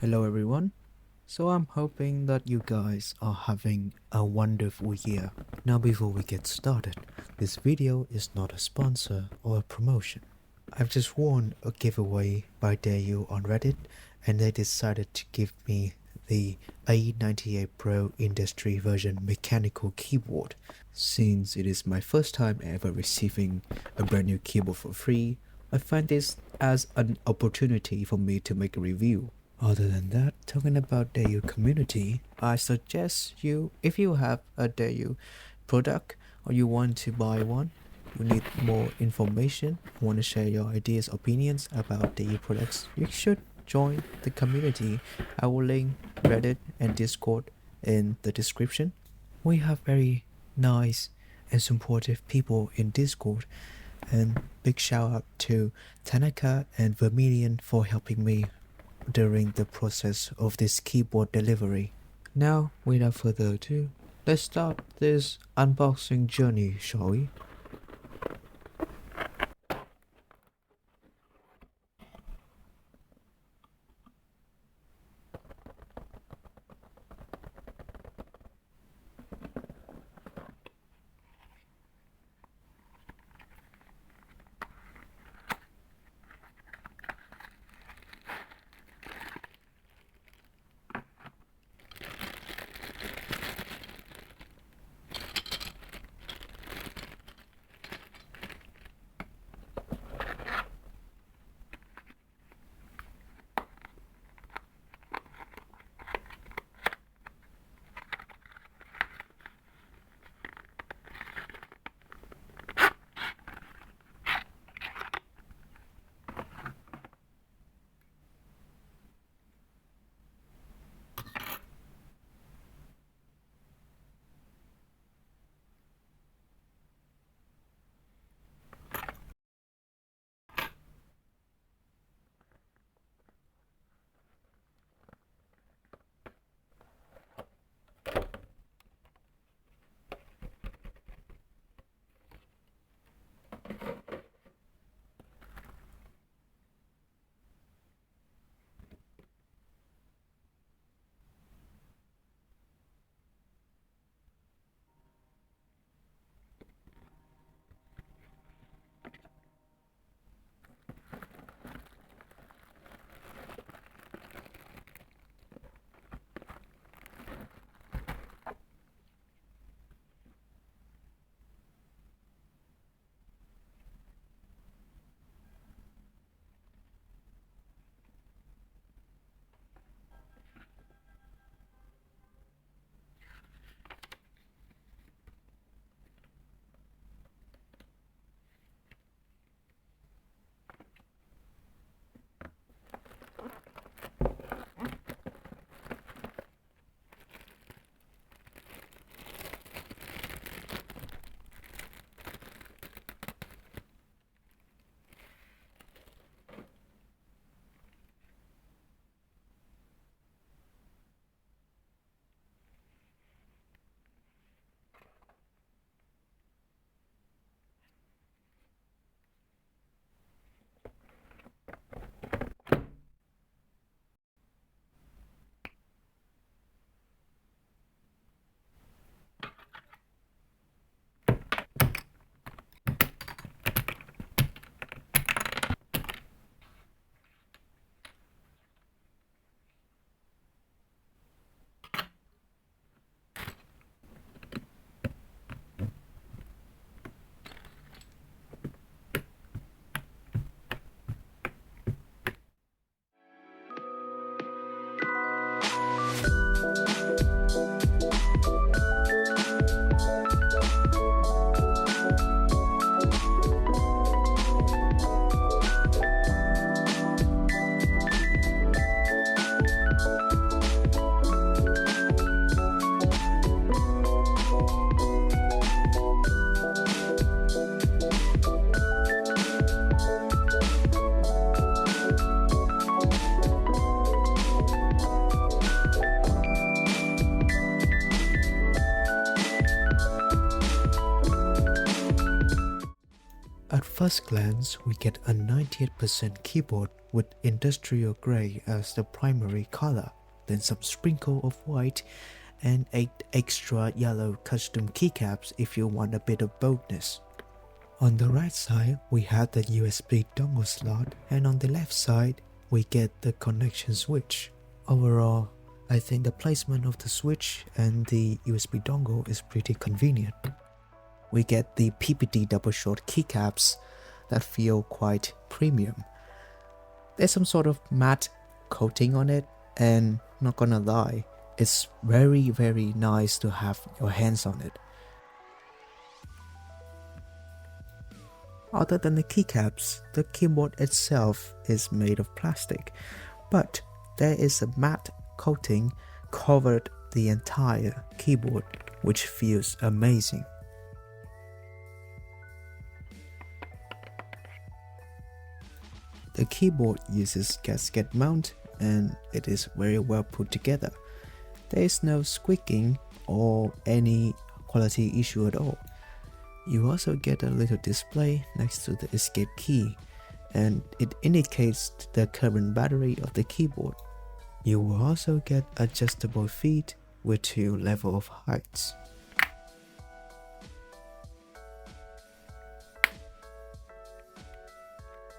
Hello everyone. So I'm hoping that you guys are having a wonderful year. Now before we get started, this video is not a sponsor or a promotion. I've just won a giveaway by DAREU on Reddit and they decided to give me the A98 Pro Industry version mechanical keyboard. Since it is my first time ever receiving a brand new keyboard for free, I find this as an opportunity for me to make a review. Other than that, talking about DAREU community, I suggest you, if you have a DAREU product or you want to buy one, you need more information, want to share your ideas, opinions about DAREU products, you should join the community. I will link Reddit and Discord in the description. We have very nice and supportive people in Discord, and big shout out to Tanaka and Vermilion for helping me during the process of this keyboard delivery. Now, without further ado, let's start this unboxing journey, shall we? first glance, we get a 98% keyboard with industrial grey as the primary color, then some sprinkle of white and 8 extra yellow custom keycaps if you want a bit of boldness. On the right side, we have the USB dongle slot, and on the left side, we get the connection switch. Overall, I think the placement of the switch and the USB dongle is pretty convenient. We get the PPD double short keycaps that feel quite premium. There's some sort of matte coating on it, and not gonna lie, it's very nice to have your hands on it. Other than the keycaps, the keyboard itself is made of plastic, but there is a matte coating covered the entire keyboard, which feels amazing. The keyboard uses gasket mount and it is very well put together. There is no squeaking or any quality issue at all. You also get a little display next to the escape key, and it indicates the current battery of the keyboard. You will also get adjustable feet with 2 levels of heights.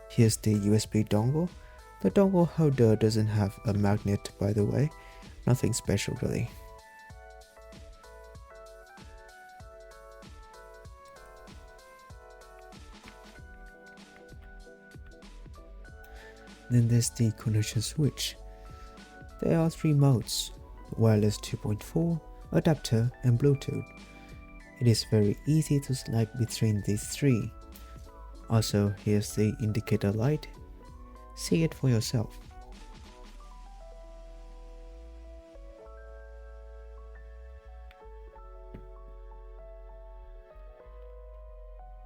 Here's the USB dongle. The dongle holder doesn't have a magnet, by the way, nothing special really. Then there's the connection switch. There are 3 modes: wireless 2.4, adapter and Bluetooth. It is very easy to select between these 3. Also, here's the indicator light. See it for yourself.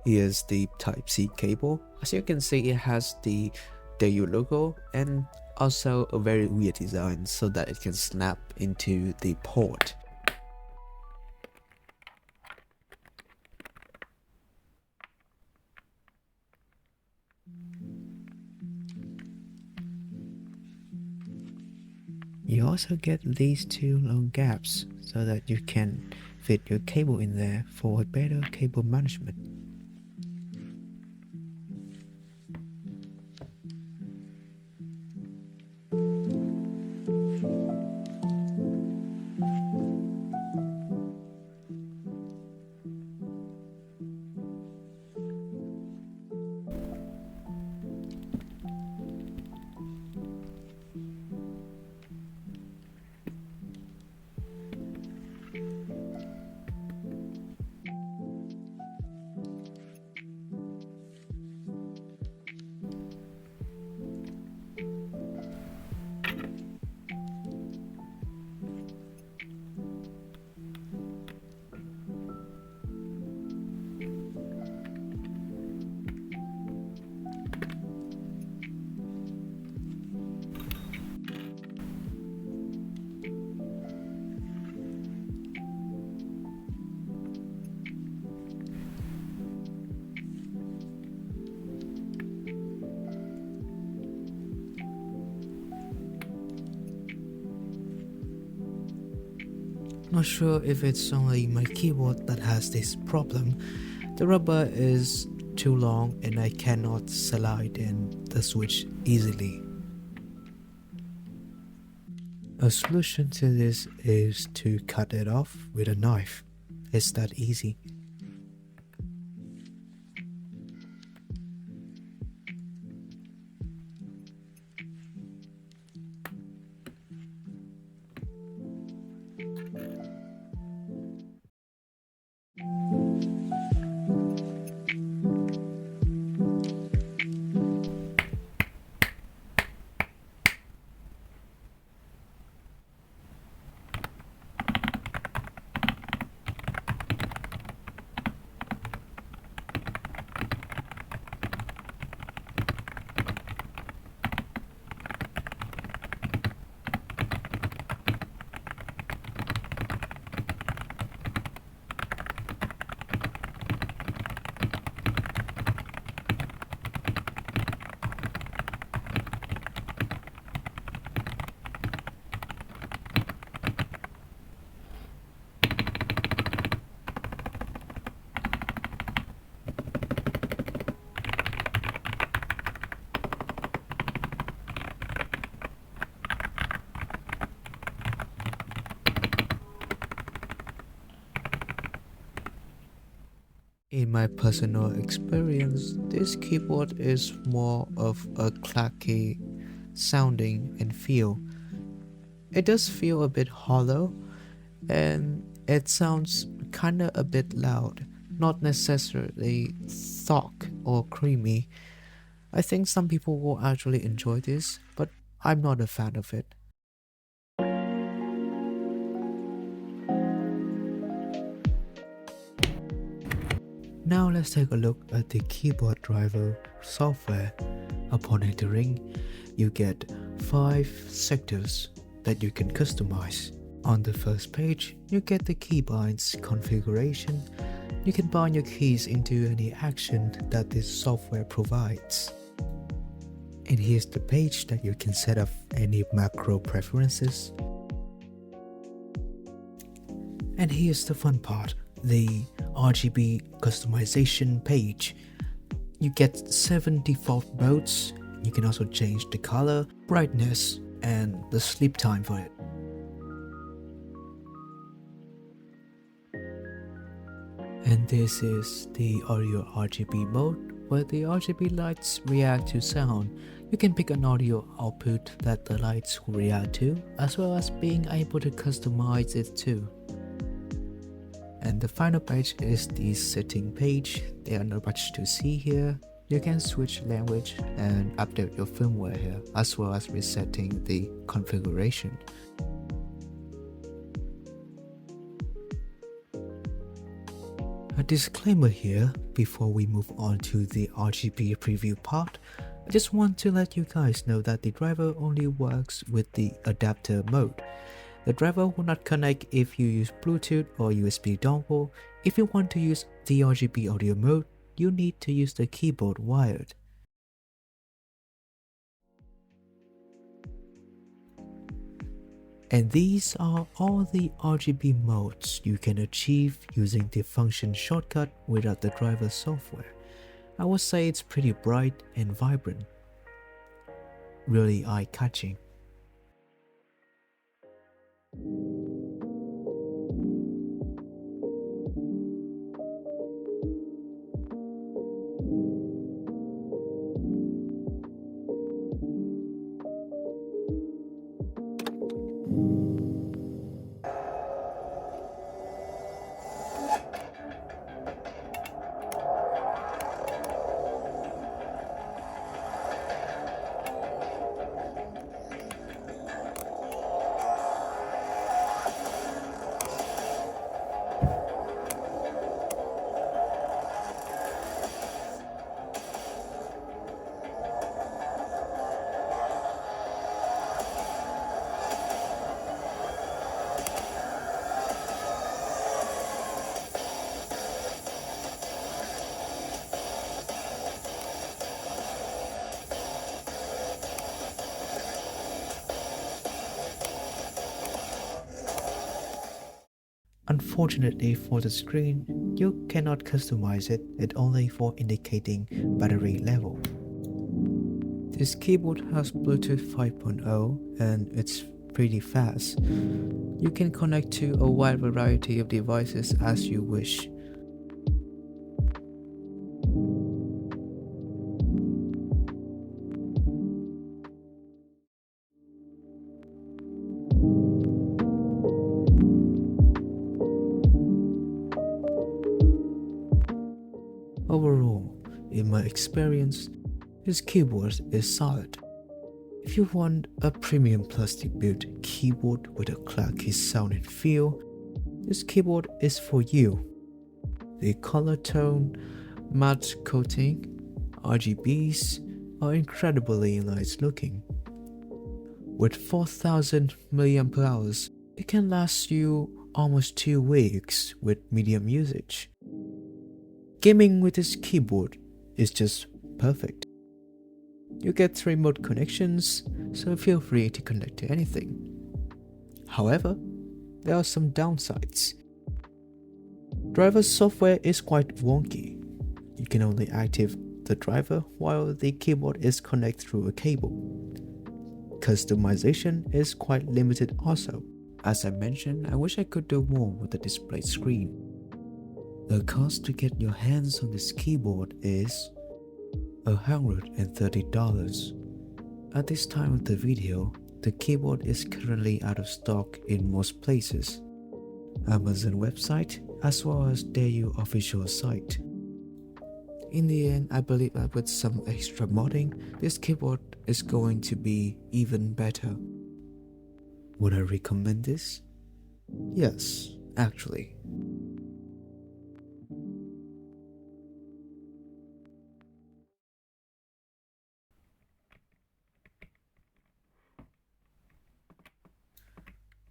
Here's the Type-C cable. As you can see, it has the DAREU logo and also a very weird design so that it can snap into the port. You also get these 2 long gaps so that you can fit your cable in there for better cable management. Not sure if it's only my keyboard that has this problem. The rubber is too long and I cannot slide in the switch easily. A solution to this is to cut it off with a knife. It's that easy. In my personal experience, this keyboard is more of a clacky sounding and feel. It does feel a bit hollow and it sounds kinda a bit loud, not necessarily thick or creamy. I think some people will actually enjoy this, but I'm not a fan of it. Now let's take a look at the keyboard driver software. Upon entering, you get 5 sectors that you can customize. On the first page, you get the keybinds configuration. You can bind your keys into any action that this software provides. And here's the page that you can set up any macro preferences. And here's the fun part, the RGB customization page. You get 7 default modes. You can also change the color, brightness, and the sleep time for it. And this is the audio RGB mode, where the RGB lights react to sound. You can pick an audio output that the lights will react to, as well as being able to customize it too. And the final page is the setting page. There are not much to see here. You can switch language and update your firmware here, as well as resetting the configuration. A disclaimer here before we move on to the RGB preview part. I just want to let you guys know that the driver only works with the adapter mode. The driver will not connect if you use Bluetooth or USB dongle. If you want to use the RGB audio mode, you need to use the keyboard wired. And these are all the RGB modes you can achieve using the function shortcut without the driver software. I would say it's pretty bright and vibrant. Really eye-catching. Unfortunately for the screen, you cannot customize it, it's only for indicating battery level. This keyboard has Bluetooth 5.0 and it's pretty fast. You can connect to a wide variety of devices as you wish. Overall, in my experience, this keyboard is solid. If you want a premium plastic built keyboard with a clacky sound and feel, this keyboard is for you. The color tone, matte coating, RGBs are incredibly nice looking. With 4000 mAh, it can last you almost 2 weeks with medium usage. Gaming with this keyboard is just perfect. You get 3 remote connections, so feel free to connect to anything. However, there are some downsides. Driver software is quite wonky. You can only activate the driver while the keyboard is connected through a cable. Customization is quite limited also. As I mentioned, I wish I could do more with the display screen. The cost to get your hands on this keyboard is $130. At this time of the video, the keyboard is currently out of stock in most places, Amazon website as well as DAREU official site. In the end, I believe that with some extra modding, this keyboard is going to be even better. Would I recommend this? Yes, actually.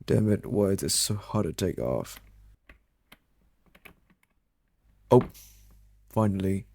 Damn it, why is this so hard to take off? Oh, finally.